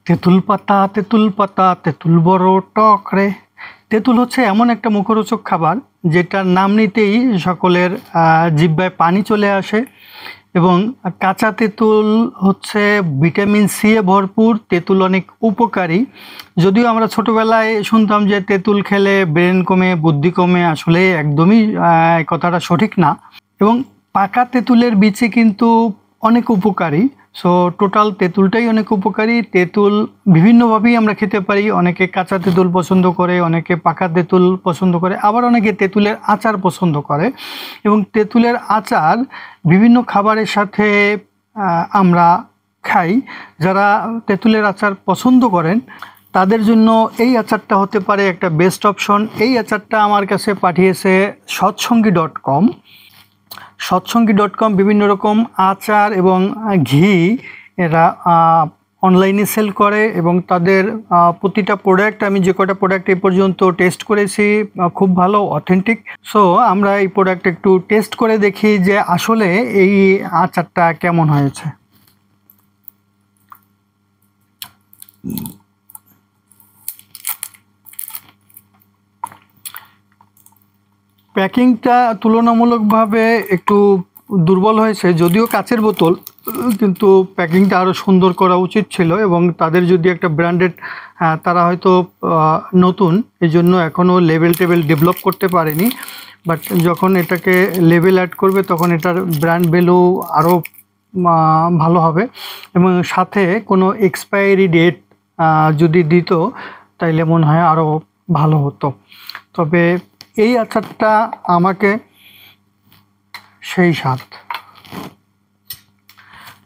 তেঁতুল পাতা তেঁতুল পাতা তেঁতুল বড় টক রে। তেঁতুল হচ্ছে এমন একটা মুখরোচক খাবার যেটার নাম নিতেই সকলের জিহ্বায় পানি চলে আসে। এবং কাঁচা তেঁতুল হচ্ছে ভিটামিন সি এ ভরপুর। তেঁতুল অনেক উপকারী। যদিও আমরা ছোটবেলায় শুনতাম যে তেঁতুল খেলে ব্রেন কমে, বুদ্ধি কমে, আসলে একদমই এই কথাটা সঠিক না। এবং পাকা তেঁতুলের বীচি কিন্তু অনেক উপকারী। সো টোটাল তেঁতুলটাই অনেক উপকারী। তেঁতুল বিভিন্নভাবেই আমরা খেতে পারি। অনেকে কাঁচা তেঁতুল পছন্দ করে, অনেকে পাকা তেঁতুল পছন্দ করে, আবার অনেকে তেঁতুলের আচার পছন্দ করে। এবং তেঁতুলের আচার বিভিন্ন খাবারের সাথে আমরা খাই। যারা তেঁতুলের আচার পছন্দ করেন তাদের জন্য এই আচারটা হতে পারে একটা বেস্ট অপশন। এই আচারটা আমার কাছে পাঠিয়েছে সৎসঙ্গী.com। সৎসঙ্গী.com বিভিন্ন রকম আচার এবং ঘি এরা অনলাইনে সেল করে এবং তাদের প্রতিটা প্রোডাক্ট, আমি যে কটা প্রোডাক্ট এই পর্যন্ত টেস্ট করেছি, খুব ভালো, অথেন্টিক। সো আমরা এই প্রোডাক্ট একটু টেস্ট করে দেখি যে আসলে এই আচারটা কেমন হয়েছে। প্যাকিংটা তুলনামূলকভাবে একটু দুর্বল হয়েছে, যদিও কাচের বোতল, কিন্তু প্যাকিংটা আরও সুন্দর করা উচিত ছিল। এবং তাদের যদি একটা ব্র্যান্ডেড, তারা হয়তো নতুন, এই জন্য এখনও লেবেল টেবেল ডেভেলপ করতে পারেনি। বাট যখন এটাকে লেবেল অ্যাড করবে তখন এটার ব্র্যান্ড ভ্যালু আরও ভালো হবে। এবং সাথে কোনো এক্সপায়ারি ডেট যদি দিত তাইলে মনে হয় আরও ভালো হতো। তবে এই আচারটা আমাকে সেই স্বাদ।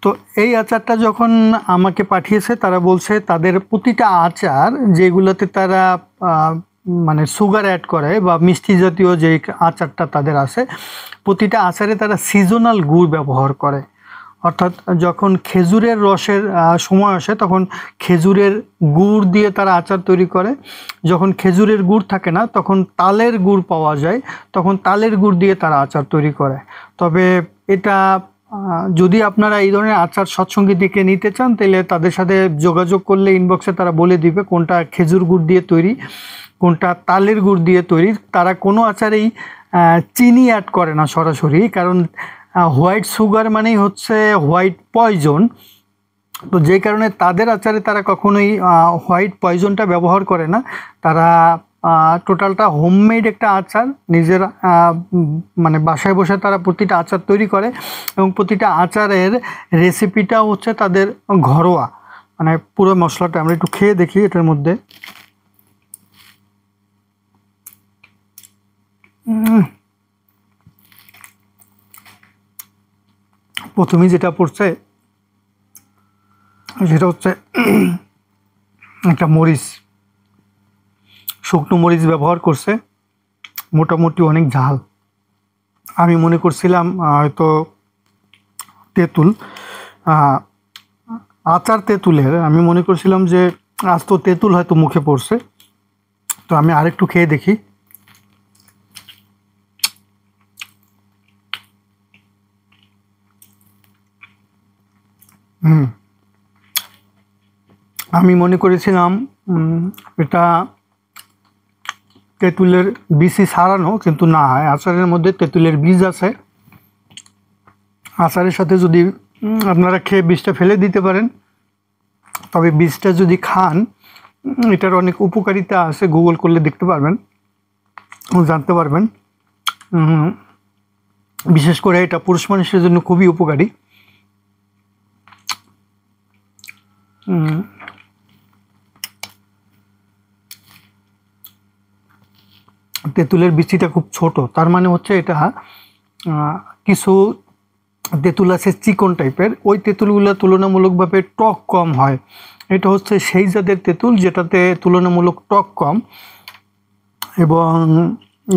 তো এই আচারটা যখন আমাকে পাঠিয়েছে, তারা বলছে তাদের প্রতিটা আচার যেগুলোতে তারা মানে সুগার অ্যাড করে বা মিষ্টি জাতীয় যে আচারটা তাদের আছে, প্রতিটা আচারে তারা সিজনাল গুড় ব্যবহার করে। অর্থাৎ যখন খেজুরের রসের সময় আসে তখন খেজুরের গুড় দিয়ে তারা আচার তৈরি করে। যখন খেজুরের গুড় থাকে না তখন তালের গুড় পাওয়া যায়, তখন তালের গুড় দিয়ে তারা আচার তৈরি করে। তবে এটা যদি আপনারা এই ধরনের আচার সৎসঙ্গী থেকে নিতে চান তাহলে তাদের সাথে যোগাযোগ করলে ইনবক্সে তারা বলে দিবে কোনটা খেজুর গুড় দিয়ে তৈরি, কোনটা তালের গুড় দিয়ে তৈরি। তারা কোনো আচারেই চিনি অ্যাড করে না সরাসরি, কারণ হোয়াইট সুগার মানেই হচ্ছে হোয়াইট পয়জন। তো যে কারণে তাদের আচারে তারা কখনোই হোয়াইট পয়জনটা ব্যবহার করে না। তারা টোটালটা হোমমেড একটা আচার নিজের মানে বাসায় বসে তারা প্রতিটা আচার তৈরি করে এবং প্রতিটা আচারের রেসিপিটা হচ্ছে তাদের ঘরোয়া, মানে পুরো মশলাটা। আমরা একটু খেয়ে দেখি এটার মধ্যে। প্রথমেই যেটা পড়ছে সেটা হচ্ছে একটা মরিচ, শুকনো মরিচ ব্যবহার করছে, মোটামুটি অনেক ঝাল। আমি মনে করছিলাম হয়তো তেঁতুল, আচার তেঁতুলের, আমি মনে করছিলাম যে আজ তো তেঁতুল হয়তো মুখে পড়ছে। তো আমি আরেকটু খেয়ে দেখি। আমি মনে করেছিলাম এটা তেঁতুলের বীজই ছাড়ানো, কিন্তু না, আচারের মধ্যে তেঁতুলের বীজ আছে। আচারের সাথে যদি আপনারা খেয়ে বীজটা ফেলে দিতে পারেন, তবে বীজটা যদি খান এটার অনেক উপকারিতা আছে, গুগল করলে দেখতে পারবেন, জানতে পারবেন। বিশেষ করে এটা পুরুষ মানুষের জন্য খুবই উপকারী। তেঁতুলের বিচিটা খুব ছোট, তার মানে হচ্ছে এটা কিছু তেঁতুল আছে চিকন টাইপের, ওই তেঁতুলগুলো তুলনামূলকভাবে টক কম হয়। এটা হচ্ছে সেই জাতের তেঁতুল যেটাতে তুলনামূলক টক কম। এবং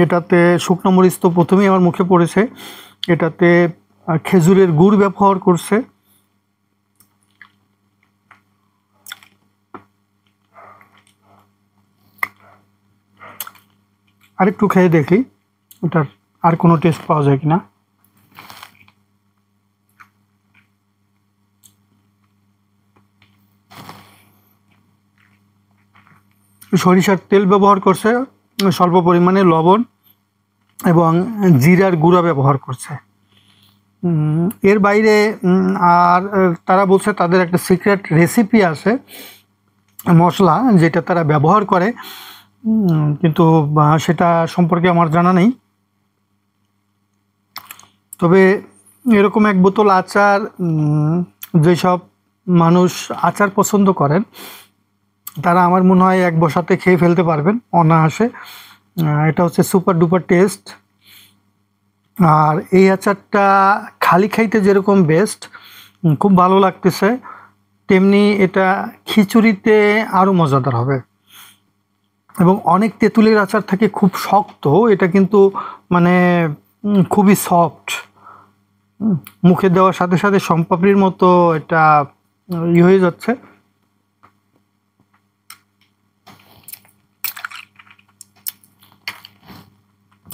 এটাতে শুকনো মরিচ তো প্রথমেই আমার মুখে পড়েছে, এটাতে খেজুরের গুড় ব্যবহার করছে। আরেকটু খেয়ে দেখি ওটার আর কোনো টেস্ট পাওয়া যায় কিনা। সরিষার তেল ব্যবহার করছে, স্বল্প পরিমাণে লবণ এবং জিরার গুঁড়া ব্যবহার করছে। এর বাইরে আর তারা বলছে তাদের একটা সিক্রেট রেসিপি আছে, মশলা যেটা তারা ব্যবহার করে, কিন্তু সেটা সম্পর্কে আমার জানা নেই। তবে এরকম এক বোতল আচার, যেসব মানুষ আচার পছন্দ করেন তারা আমার মনে হয় এক বসাতে খেয়ে ফেলতে পারবেন অনায়াসে। এটা হচ্ছে সুপার ডুপার টেস্ট। আর এই আচারটা খালি খাইতে যেরকম বেস্ট, খুব ভালো লাগতেছে, তেমনি এটা খিচুড়িতে আরও মজাদার হবে। এবং অনেক তেঁতুলের আচার থাকে খুব শক্ত, এটা কিন্তু মানে খুবই সফট, মুখে দেওয়ার সাথে সাথে সম্পাপড়ির মতো এটা হয়ে যাচ্ছে।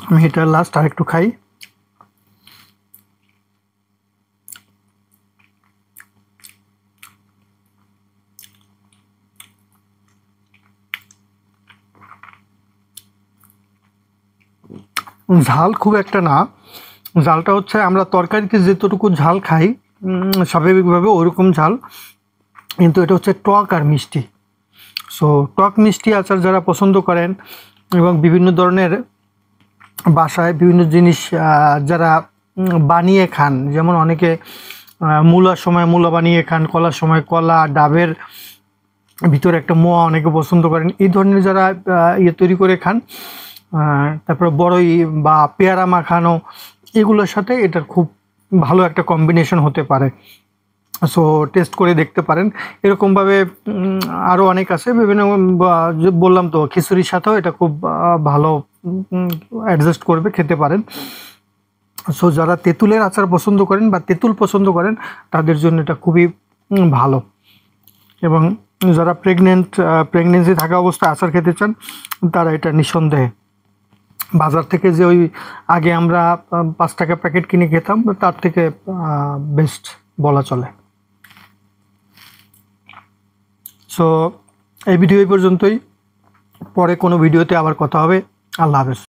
আমি এটা লাস্ট আর একটু খাই। ঝাল খুব একটা না, ঝালটা হচ্ছে আমরা তরকারিতে যেতটুকু ঝাল খাই স্বাভাবিকভাবে ওইরকম ঝাল, কিন্তু এটা হচ্ছে টক আর মিষ্টি। সো টক মিষ্টি আচার যারা পছন্দ করেন এবং বিভিন্ন ধরনের বাসায় বিভিন্ন জিনিস যারা বানিয়ে খান, যেমন অনেকে মূলার সময় মূলা বানিয়ে খান, কলার সময় কলা, ডাবের ভিতরে একটা মোয়া অনেকে পছন্দ করেন, এই ধরনের যারা তৈরি করে খান, তারপরে বড়ই বা পেয়ারা মাখানো, এগুলোর সাথে এটার খুব ভালো একটা কম্বিনেশন হতে পারে। সো টেস্ট করে দেখতে পারেন। এরকমভাবে আরও অনেক আছে বিভিন্ন, বললাম তো খিচুড়ির সাথেও এটা খুব ভালো অ্যাডজাস্ট করবে, খেতে পারেন। সো যারা তেঁতুলের আচার পছন্দ করেন বা তেঁতুল পছন্দ করেন তাদের জন্য এটা খুবই ভালো। এবং যারা প্রেগনেন্সি থাকা অবস্থায় আচার খেতে চান তারা এটা নিঃসন্দেহে বাজার থেকে যে ওই আগে আমরা 5 টাকা প্যাকেট কিনে খেতাম তার থেকে বেস্ট বলা চলে। সো এই ভিডিও এই পর্যন্তই, পরে কোনো ভিডিওতে আবার কথা হবে। আল্লাহ হাফেজ।